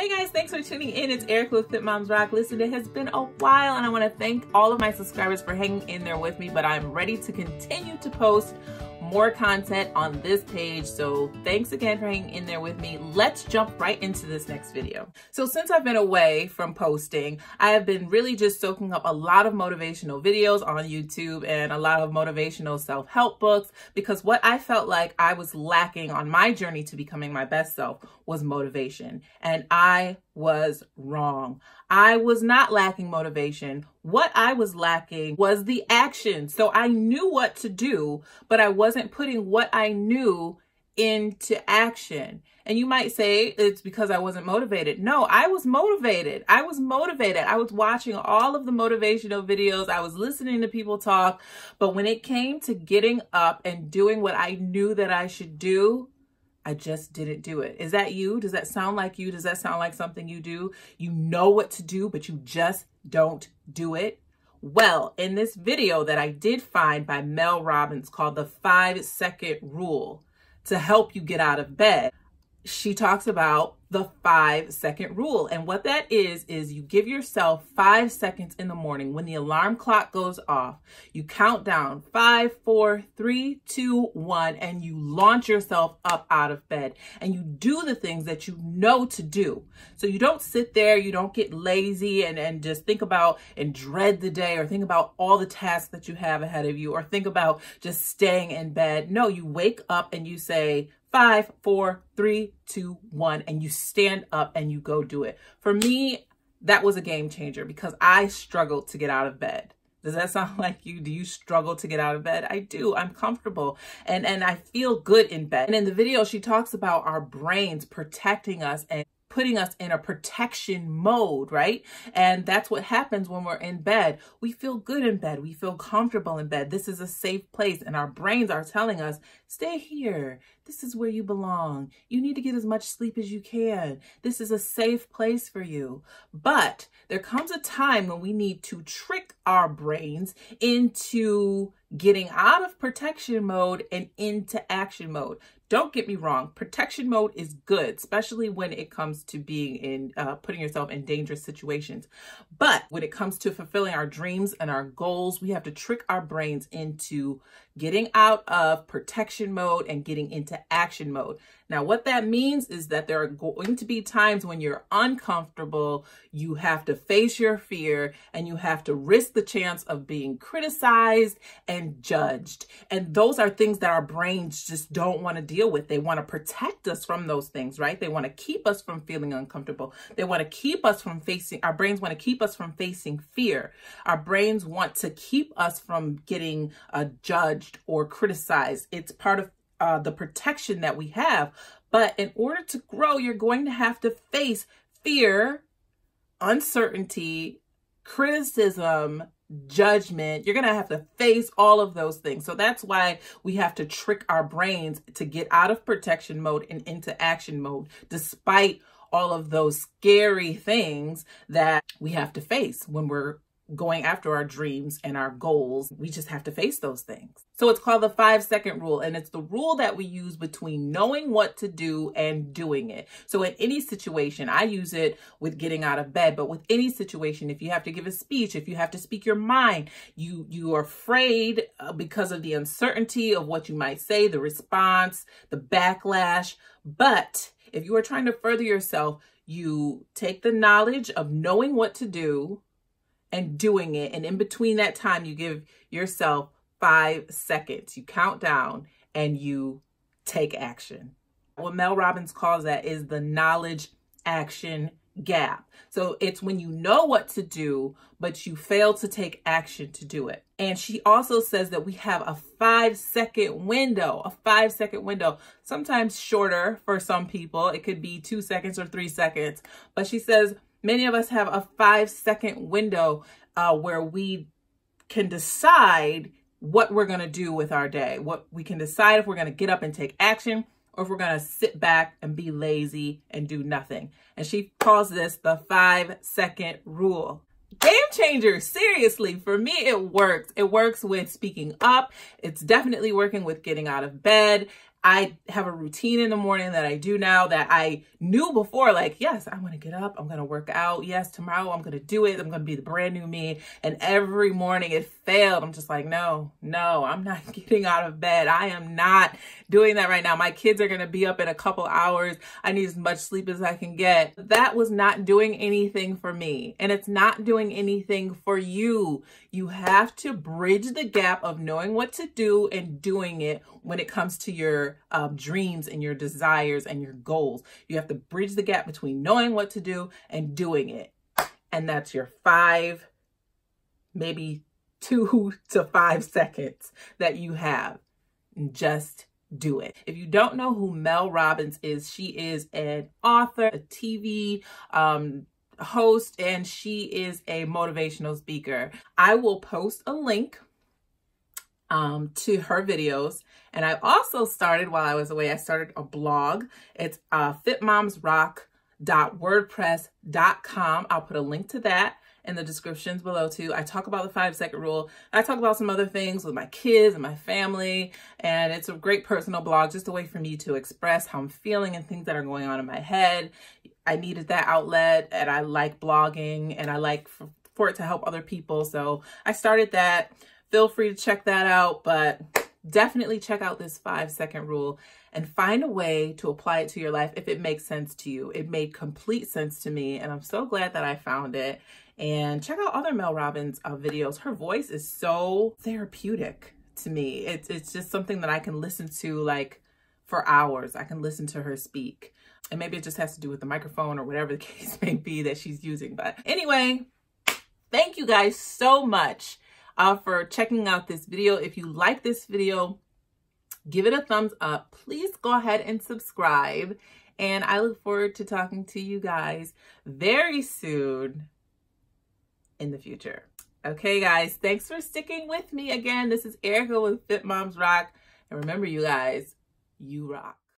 Hey guys, thanks for tuning in. It's Erica with FitMomsROC. Listen, it has been a while and I want to thank all of my subscribers for hanging in there with me, but I'm ready to continue to post more content on this page. So thanks again for hanging in there with me. Let's jump right into this next video. So since I've been away from posting, I have been really just soaking up a lot of motivational videos on YouTube and a lot of motivational self-help books, because what I felt like I was lacking on my journey to becoming my best self was motivation. And I was wrong. I was not lacking motivation. What I was lacking was the action. So I knew what to do, but I wasn't putting what I knew into action. And you might say it's because I wasn't motivated. No, I was motivated. I was motivated. I was watching all of the motivational videos. I was listening to people talk. But when it came to getting up and doing what I knew that I should do, I just didn't do it. Is that you? Does that sound like you? Does that sound like something you do? You know what to do, but you just don't do it? Well, in this video that I did find by Mel Robbins called the 5-second rule to help you get out of bed, she talks about the 5-second rule. And what that is you give yourself 5 seconds in the morning. When the alarm clock goes off, you count down 5, 4, 3, 2, 1, and you launch yourself up out of bed and you do the things that you know to do. So you don't sit there, you don't get lazy and just think about and dread the day, or think about all the tasks that you have ahead of you, or think about just staying in bed. No, you wake up and you say, 5, 4, 3, 2, 1, and you stand up and you go do it. For me, that was a game changer because I struggled to get out of bed. Does that sound like you? Do you struggle to get out of bed? I do. I'm comfortable and I feel good in bed. And in the video, she talks about our brains protecting us and putting us in a protection mode, right? And that's what happens when we're in bed. We feel good in bed. We feel comfortable in bed. This is a safe place. And our brains are telling us, stay here. This is where you belong. You need to get as much sleep as you can. This is a safe place for you. But there comes a time when we need to trick our brains into getting out of protection mode and into action mode. Don't get me wrong. Protection mode is good, especially when it comes to being in, putting yourself in dangerous situations. But when it comes to fulfilling our dreams and our goals, we have to trick our brains into getting out of protection mode and getting into action mode. Now, what that means is that there are going to be times when you're uncomfortable, you have to face your fear, and you have to risk the chance of being criticized and judged. And those are things that our brains just don't want to deal with. They want to protect us from those things, right? They want to keep us from feeling uncomfortable. They want to keep us from facing, our brains want to keep us from facing fear. Our brains want to keep us from getting judged or criticized. It's part of the protection that we have. But in order to grow, you're going to have to face fear, uncertainty, criticism, judgment. You're going to have to face all of those things. So that's why we have to trick our brains to get out of protection mode and into action mode, despite all of those scary things that we have to face when we're going after our dreams and our goals. We just have to face those things. So it's called the 5-second rule, and it's the rule that we use between knowing what to do and doing it. So in any situation, I use it with getting out of bed, but with any situation, if you have to give a speech, if you have to speak your mind, you are afraid because of the uncertainty of what you might say, the response, the backlash. But if you are trying to further yourself, you take the knowledge of knowing what to do and doing it. And in between that time, you give yourself 5 seconds. You count down and you take action. What Mel Robbins calls that is the knowledge action gap. So it's when you know what to do, but you fail to take action to do it. And she also says that we have a 5-second window, sometimes shorter for some people. It could be 2 seconds or 3 seconds. But she says many of us have a 5-second window where we can decide what we're going to do with our day. What we can decide if we're going to get up and take action, or if we're going to sit back and be lazy and do nothing. And she calls this the 5-second rule. Game changer, seriously. For me, it works. It works with speaking up. It's definitely working with getting out of bed. I have a routine in the morning that I do now that I knew before, like, yes, I want to get up, I'm going to work out. Yes, tomorrow I'm going to do it. I'm going to be the brand new me. And every morning it failed. I'm just like, no, I'm not getting out of bed. I am not doing that right now. My kids are going to be up in a couple hours. I need as much sleep as I can get. That was not doing anything for me. And it's not doing anything for you. You have to bridge the gap of knowing what to do and doing it when it comes to your dreams and your desires and your goals. You have to bridge the gap between knowing what to do and doing it. And that's your 5, maybe 2 to 5 seconds that you have. And just do it. If you don't know who Mel Robbins is, she is an author, a TV host, and she is a motivational speaker. I will post a link to her videos. And I also started, while I was away, I started a blog. It's FITMOMSROC.wordpress.com. I'll put a link to that in the descriptions below too. I talk about the 5-second rule. I talk about some other things with my kids and my family. And it's a great personal blog, just a way for me to express how I'm feeling and things that are going on in my head. I needed that outlet, and I like blogging, and I like for it to help other people. So I started that. Feel free to check that out, but definitely check out this 5-second rule and find a way to apply it to your life if it makes sense to you. It made complete sense to me, and I'm so glad that I found it. And check out other Mel Robbins videos. Her voice is so therapeutic to me. It's just something that I can listen to like for hours. I can listen to her speak. And maybe it just has to do with the microphone or whatever the case may be that she's using. But anyway, thank you guys so much for checking out this video. If you like this video, give it a thumbs up. Please go ahead and subscribe. And I look forward to talking to you guys very soon in the future. Okay, guys, thanks for sticking with me again. This is Erica with FitMomsRoc. And remember, you guys, you rock.